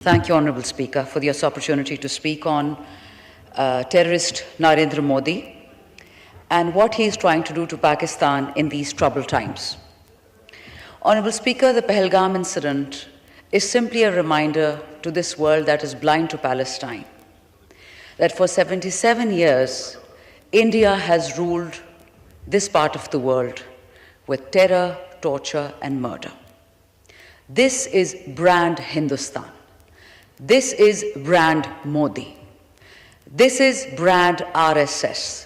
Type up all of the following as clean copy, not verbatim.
Thank you, Honourable Speaker, for this opportunity to speak on terrorist Narendra Modi and what he is trying to do to Pakistan in these troubled times. Honourable Speaker, the Pahalgam incident is simply a reminder to this world that is blind to Palestine, that for 77 years, India has ruled this part of the world with terror, torture, and murder. This is brand Hindustan. This is brand Modi. This is brand RSS,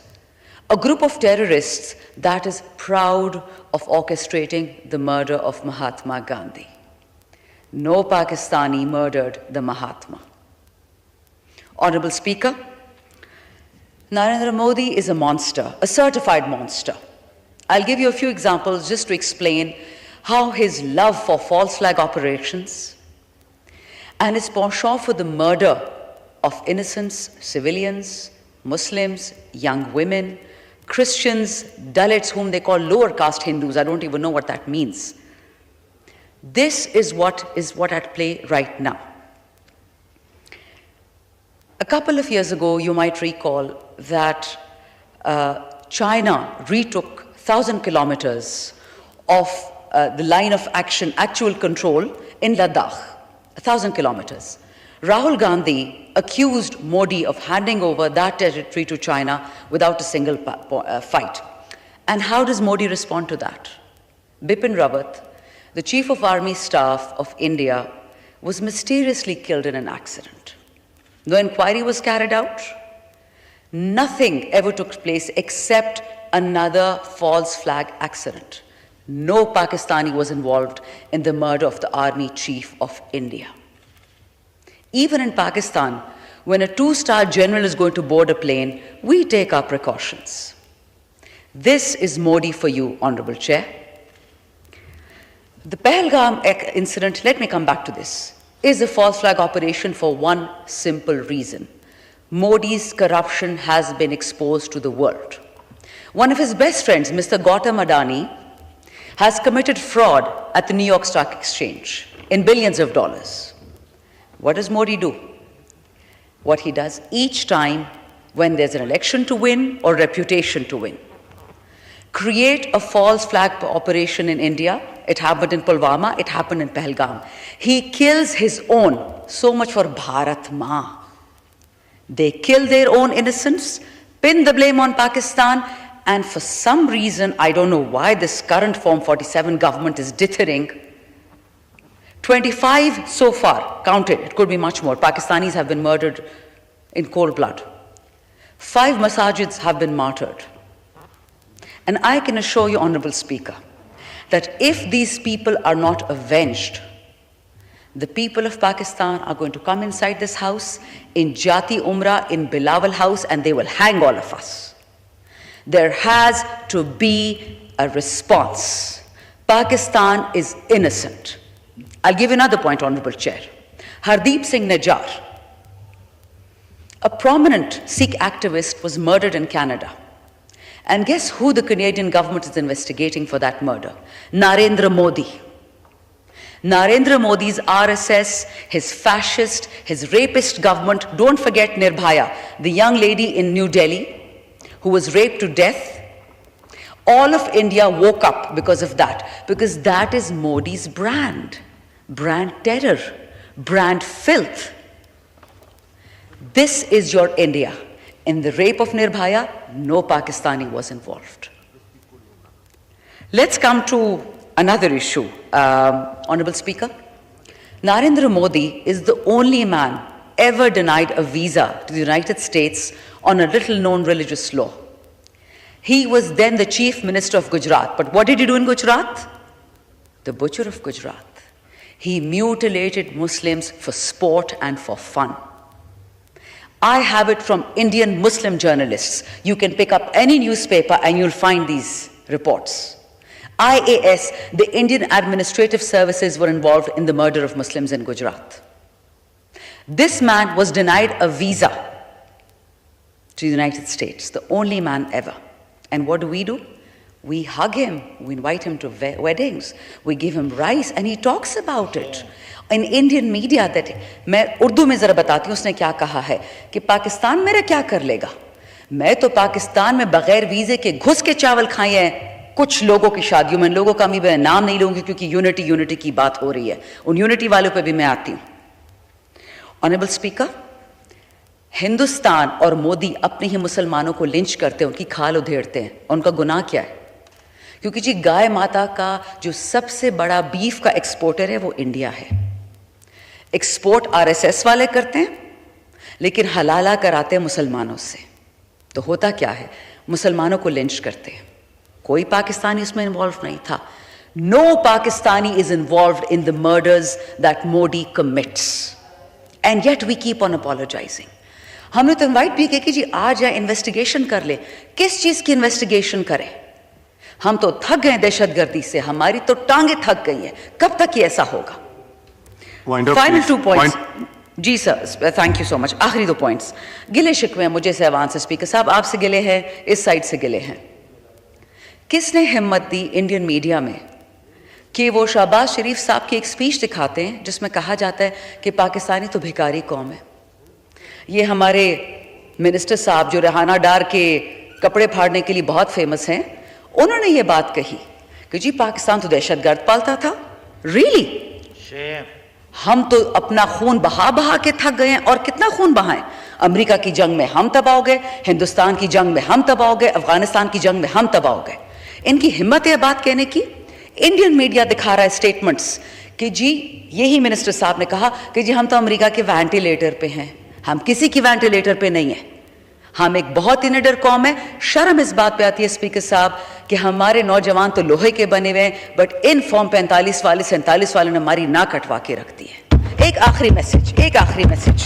a group of terrorists that is proud of orchestrating the murder of Mahatma Gandhi. No Pakistani murdered the Mahatma. Honourable Speaker, Narendra Modi is a monster, a certified monster. I'll give you a few examples just to explain how his love for false flag operations and his penchant for the murder of innocents, civilians, Muslims, young women, Christians, Dalits, whom they call lower caste Hindus. I don't even know what that means. This is what at play right now. A couple of years ago, you might recall that China retook 1,000 kilometers of the line of action, actual control in Ladakh. 1,000 kilometers. Rahul Gandhi accused Modi of handing over that territory to China without a single fight. And how does Modi respond to that? Bipin Rawat, the Chief of Army Staff of India, was mysteriously killed in an accident. No inquiry was carried out. Nothing ever took place except another false flag accident. No Pakistani was involved in the murder of the Army Chief of India. Even in Pakistan, when a two-star general is going to board a plane, we take our precautions. This is Modi for you, Honourable Chair. The Pahalgam incident, let me come back to this, is a false flag operation for one simple reason. Modi's corruption has been exposed to the world. One of his best friends, Mr. Gautam Adani, has committed fraud at the New York Stock Exchange in billions of dollars. What does Modi do? What he does each time when there's an election to win or reputation to win. Create a false flag operation in India. It happened in Pulwama, it happened in Pahalgam. He kills his own. So much for Bharat Ma. They kill their own innocents, pin the blame on Pakistan, and for some reason, I don't know why this current Form 47 government is dithering. 25 so far, counted, it could be much more. Pakistanis have been murdered in cold blood. 5 masajids have been martyred. And I can assure you, Honourable Speaker, that if these people are not avenged, the people of Pakistan are going to come inside this house, in Jati Umrah, in Bilawal House, and they will hang all of us. There has to be a response. Pakistan is innocent. I'll give you another point, Honourable Chair. Hardeep Singh Nijjar, a prominent Sikh activist, was murdered in Canada. And guess who the Canadian government is investigating for that murder? Narendra Modi. Narendra Modi's RSS, his fascist, his rapist government. Don't forget Nirbhaya, the young lady in New Delhi who was raped to death. All of India woke up because of that, because that is Modi's brand. Brand terror, brand filth. This is your India. In the rape of Nirbhaya, no Pakistani was involved. Let's come to another issue, Honourable Speaker. Narendra Modi is the only man ever denied a visa to the United States on a little-known religious law. He was then the Chief Minister of Gujarat. But what did he do in Gujarat? The butcher of Gujarat. He mutilated Muslims for sport and for fun. I have it from Indian Muslim journalists. You can pick up any newspaper and you'll find these reports. IAS, the Indian Administrative Services, were involved in the murder of Muslims in Gujarat. This man was denied a visa to the United States, the only man ever. And what do? We hug him, we invite him to weddings, we give him rice and he talks about it. In Indian media that, मैं उर्दू में ज़रा बताती हूँ उसने क्या कहा है कि पाकिस्तान मेरा क्या कर लेगा, मैं तो पाकिस्तान में बगैर वीज़े के घुस के चावल खाए हैं कुछ लोगों की शादियों में, लोगों का मैं नाम नहीं लूँगी क्योंकि यूनिटी की बात हो रही है, उन यूनिटी वालों पे भी मैं आती हूँ। ऑनरेबल स्पीकर, हिंदुस्तान और मोदी अपने ही मुसलमानों को लिंच करते हैं, उनकी खाल उधेड़ते हैं, उनका गुनाह क्या है? क्योंकि जी गाय माता का जो सबसे बड़ा बीफ का एक्सपोर्टर है वो इंडिया है। एक्सपोर्ट आरएसएस वाले करते हैं लेकिन हलाला कराते हैं मुसलमानों से। तो होता क्या है, मुसलमानों को लिंच करते हैं। कोई पाकिस्तानी इसमें इन्वॉल्व नहीं था। No Pakistani is involved in the murders that Modi commits and yet we keep on apologizing. हमने तो इन्वाइट भी किया कि जी आ जाए, इन्वेस्टिगेशन कर ले। किस चीज की इन्वेस्टिगेशन करें? हम तो थक गए दहशतगर्दी से, हमारी तो टांगे थक गई हैं। कब तक ये ऐसा होगा? फाइनल 2 पॉइंट्स जी sir, thank you so much. आखिरी 2 पॉइंट्स। गिले शिकवे मुझे सहवान से, स्पीकर साहब आपसे गिले हैं, इस साइड से गिले हैं। किसने हिम्मत दी इंडियन मीडिया में कि वो शहबाज शरीफ साहब की एक स्पीच दिखाते हैं जिसमें कहा जाता है कि पाकिस्तानी तो भिखारी कौम है। ये हमारे मिनिस्टर साहब जो रेहाना डार के कपड़े फाड़ने के लिए बहुत फेमस हैं, उन्होंने ये बात कही कि जी पाकिस्तान तो दहशतगर्द पालता था। रियली? हम तो अपना खून बहा बहा के थक गए हैं। और कितना खून बहाएं? अमेरिका की जंग में हम तबाह हो गए, हिंदुस्तान की जंग में हम तबाह हो गए, अफगानिस्तान की जंग में हम तबाह हो गए। इनकी हिम्मत है बात कहने की। इंडियन मीडिया दिखा रहा है स्टेटमेंट्स कि जी यही मिनिस्टर साहब ने कहा कि जी हम तो अमेरिका के वेंटिलेटर पे हैं। हम किसी की वेंटिलेटर पे नहीं है। हम एक बहुत ही निडर कौम है। शर्म इस बात पे आती है स्पीकर साहब कि हमारे नौजवान तो लोहे के बने हुए हैं, बट इन फॉर्म 45 वाले 47 वालों ने हमारी नाक कटवा के रख दी है। एक आखिरी मैसेज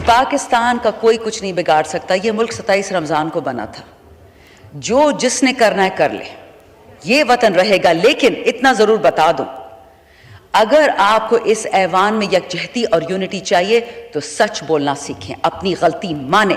पाकिस्तान का कोई कुछ नहीं बिगाड़ सकता। ये मुल्क 27 रमजान को बना था। जो जिसने करना है कर ले, ये वतन रहेगा। लेकिन इतना जरूर बता दूं, अगर आपको इस ऐवान में यकजहती और यूनिटी चाहिए तो सच बोलना सीखें, अपनी गलती माने।